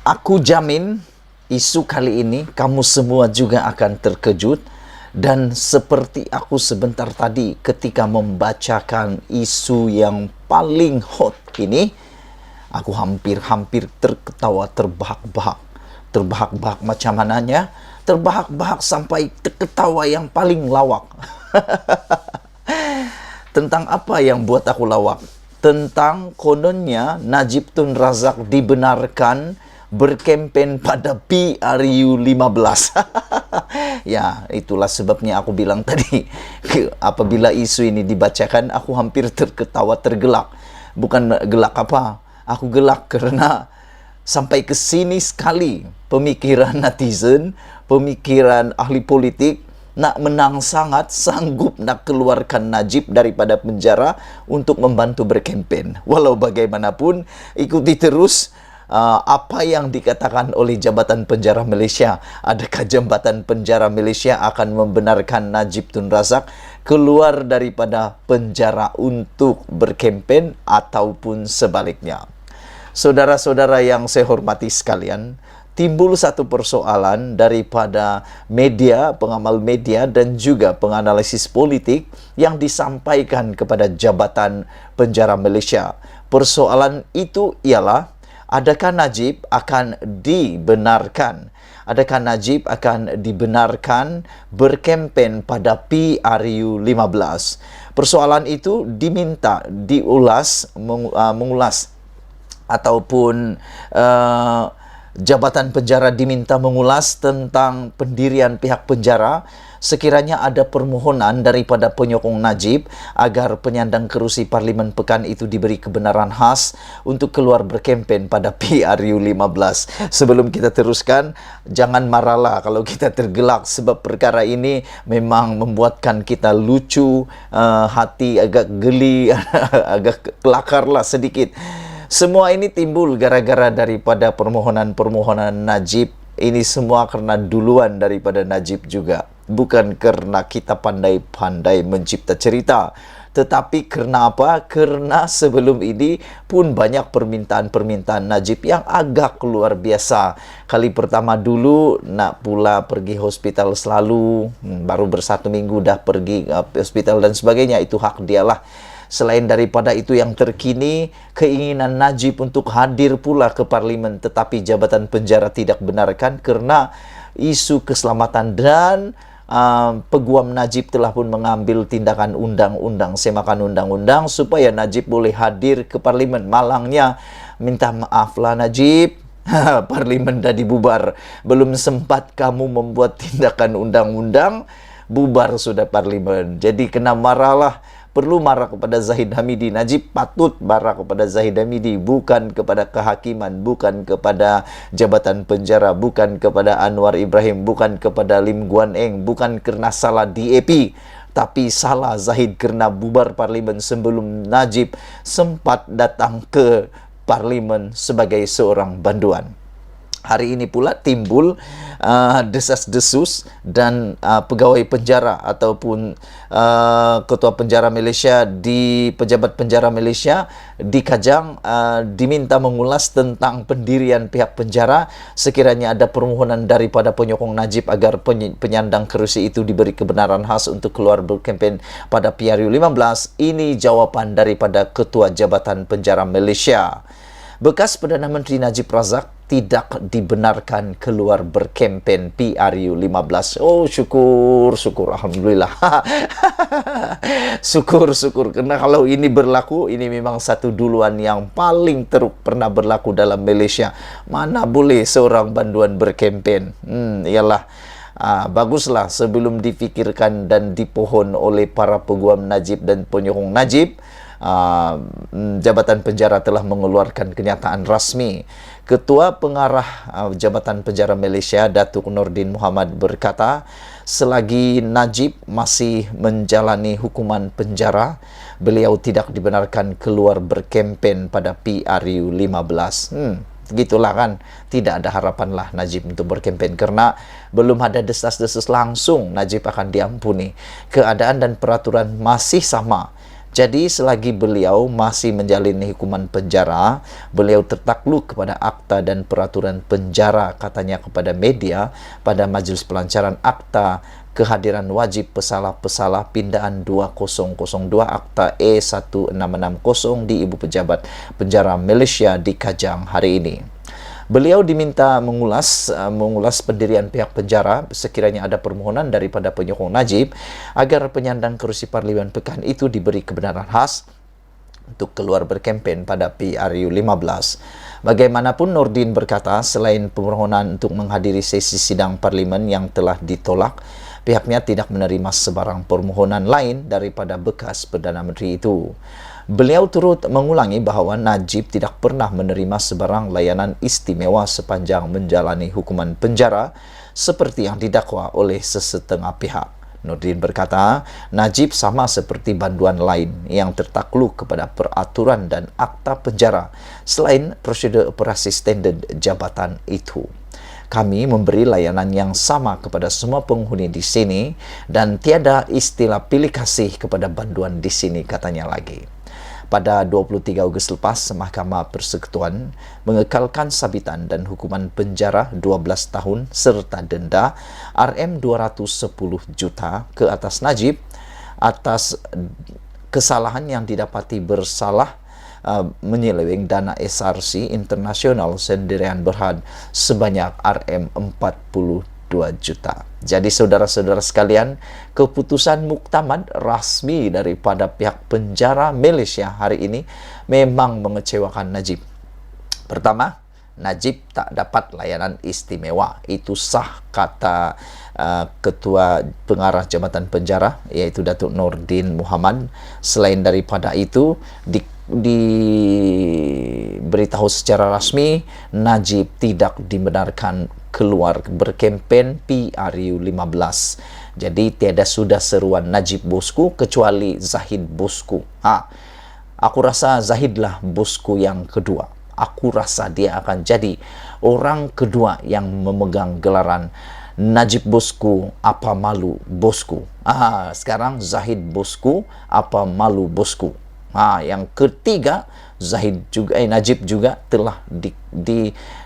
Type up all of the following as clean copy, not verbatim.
Aku jamin isu kali ini kamu semua juga akan terkejut. Dan seperti aku sebentar tadi ketika membacakan isu yang paling hot ini, aku hampir-hampir terketawa terbahak-bahak. Terbahak-bahak macam mananya? Terbahak-bahak sampai terketawa yang paling lawak. Tentang apa yang buat aku lawak? Tentang kononnya Najib Tun Razak dibenarkan berkempen pada PRU 15. Ya, itulah sebabnya aku bilang tadi, apabila isu ini dibacakan, aku hampir terketawa tergelak. Bukan gelak apa, aku gelak karena sampai ke sini sekali pemikiran netizen, pemikiran ahli politik, nak menang sangat, sanggup nak keluarkan Najib daripada penjara untuk membantu berkempen. Walau bagaimanapun, ikuti terus apa yang dikatakan oleh Jabatan Penjara Malaysia. Adakah Jabatan Penjara Malaysia akan membenarkan Najib Tun Razak keluar daripada penjara untuk berkempen ataupun sebaliknya? Saudara-saudara yang saya hormati sekalian, timbul satu persoalan daripada media, pengamal media dan juga penganalisis politik yang disampaikan kepada Jabatan Penjara Malaysia. Persoalan itu ialah, adakah Najib akan dibenarkan? Adakah Najib akan dibenarkan berkempen pada PRU 15? Persoalan itu diminta mengulas ataupun Jabatan Penjara diminta mengulas tentang pendirian pihak penjara sekiranya ada permohonan daripada penyokong Najib agar penyandang kerusi Parlimen Pekan itu diberi kebenaran khas untuk keluar berkempen pada PRU 15. Sebelum kita teruskan, jangan marahlah kalau kita tergelak sebab perkara ini memang membuatkan kita lucu, hati agak geli, agak kelakarlah sedikit. Semua ini timbul gara-gara daripada permohonan-permohonan Najib. Ini semua karena duluan daripada Najib juga. Bukan karena kita pandai-pandai mencipta cerita. Tetapi karena apa? Karena sebelum ini pun banyak permintaan-permintaan Najib yang agak luar biasa. Kali pertama dulu nak pula pergi hospital selalu. Baru bersatu minggu dah pergi hospital dan sebagainya. Itu hak dialah. Selain daripada itu, yang terkini keinginan Najib untuk hadir pula ke Parlimen, tetapi Jabatan Penjara tidak benarkan karena isu keselamatan dan peguam Najib telah pun mengambil tindakan undang-undang, semakan undang-undang supaya Najib boleh hadir ke Parlimen. Malangnya, minta maaflah Najib, Parlimen dah dibubar. Belum sempat kamu membuat tindakan undang-undang, bubar sudah Parlimen. Jadi kena marahlah. Perlu marah kepada Zahid Hamidi. Najib patut marah kepada Zahid Hamidi, bukan kepada kehakiman, bukan kepada Jabatan Penjara, bukan kepada Anwar Ibrahim, bukan kepada Lim Guan Eng, bukan kerana salah DAP, tapi salah Zahid kerana bubar Parlimen sebelum Najib sempat datang ke Parlimen sebagai seorang banduan. Hari ini pula timbul desas-desus dan pegawai penjara ataupun ketua penjara Malaysia di pejabat penjara Malaysia di Kajang diminta mengulas tentang pendirian pihak penjara sekiranya ada permohonan daripada penyokong Najib agar penyandang kerusi itu diberi kebenaran khas untuk keluar berkempen pada PRU 15. Ini jawapan daripada Ketua Jabatan Penjara Malaysia. Bekas Perdana Menteri Najib Razak tidak dibenarkan keluar berkempen PRU 15. Oh, syukur, alhamdulillah. syukur, karena kalau ini berlaku, ini memang satu duluan yang paling teruk pernah berlaku dalam Malaysia. Mana boleh seorang banduan berkempen? Ialah baguslah sebelum difikirkan dan dipohon oleh para peguam Najib dan penyokong Najib, Jabatan Penjara telah mengeluarkan kenyataan rasmi. Ketua Pengarah Jabatan Penjara Malaysia, Datuk Nordin Muhammad berkata, selagi Najib masih menjalani hukuman penjara, beliau tidak dibenarkan keluar berkempen pada PRU 15. Gitulah kan, tidak ada harapan lah Najib untuk berkempen karena belum ada desas-desus langsung Najib akan diampuni. Keadaan dan peraturan masih sama. Jadi selagi beliau masih menjalani hukuman penjara, beliau tertakluk kepada akta dan peraturan penjara, katanya kepada media pada Majlis Pelancaran Akta Kehadiran Wajib Pesalah-Pesalah Pindaan 2002 Akta E1660 di Ibu Pejabat Penjara Malaysia di Kajang hari ini. Beliau diminta mengulas pendirian pihak penjara sekiranya ada permohonan daripada penyokong Najib agar penyandang kerusi Parlimen Pekan itu diberi kebenaran khas untuk keluar berkempen pada PRU 15. Bagaimanapun, Nordin berkata selain permohonan untuk menghadiri sesi sidang Parlimen yang telah ditolak, pihaknya tidak menerima sebarang permohonan lain daripada bekas Perdana Menteri itu. Beliau turut mengulangi bahawa Najib tidak pernah menerima sebarang layanan istimewa sepanjang menjalani hukuman penjara seperti yang didakwa oleh sesetengah pihak. Nordin berkata, Najib sama seperti banduan lain yang tertakluk kepada peraturan dan akta penjara selain prosedur operasi standard jabatan itu. Kami memberi layanan yang sama kepada semua penghuni di sini dan tiada istilah pilih kasih kepada banduan di sini, katanya lagi. Pada 23 Ogos lepas, Mahkamah Persekutuan mengekalkan sabitan dan hukuman penjara 12 tahun serta denda RM210 juta ke atas Najib atas kesalahan yang didapati bersalah menyeleweng dana SRC internasional sendirian berhad sebanyak RM42 juta. Jadi saudara-saudara sekalian, keputusan muktamad rasmi daripada pihak penjara Malaysia hari ini memang mengecewakan Najib. Pertama, Najib tak dapat layanan istimewa. Itu sah kata Ketua Pengarah Jabatan Penjara, iaitu Datuk Nordin Muhammad. Selain daripada itu, diberitahu secara rasmi Najib tidak dibenarkan keluar berkempen PRU 15. Jadi tiada sudah seruan Najib bosku kecuali Zahid bosku. Aku rasa Zahidlah bosku yang kedua. Aku rasa dia akan jadi orang kedua yang memegang gelaran Najib bosku, apa malu bosku. Sekarang Zahid bosku, apa malu bosku. Yang ketiga, Najib juga telah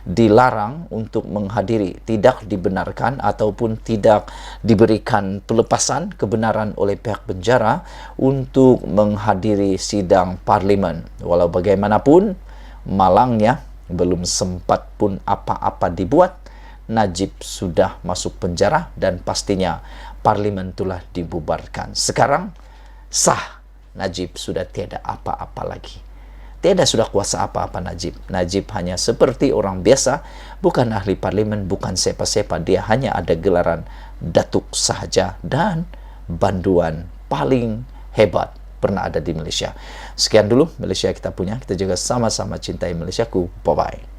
dilarang untuk menghadiri, tidak dibenarkan ataupun tidak diberikan pelepasan kebenaran oleh pihak penjara untuk menghadiri sidang Parlimen. Walau bagaimanapun, malangnya belum sempat pun apa-apa dibuat, Najib sudah masuk penjara dan pastinya Parlimen telah dibubarkan. Sekarang sah, Najib sudah tiada apa-apa lagi. Tiada sudah kuasa apa-apa Najib. Najib hanya seperti orang biasa, bukan ahli parlimen, bukan siapa-siapa. Dia hanya ada gelaran datuk sahaja dan banduan paling hebat pernah ada di Malaysia. Sekian dulu Malaysia kita punya. Kita juga sama-sama cintai Malaysiaku. Bye-bye.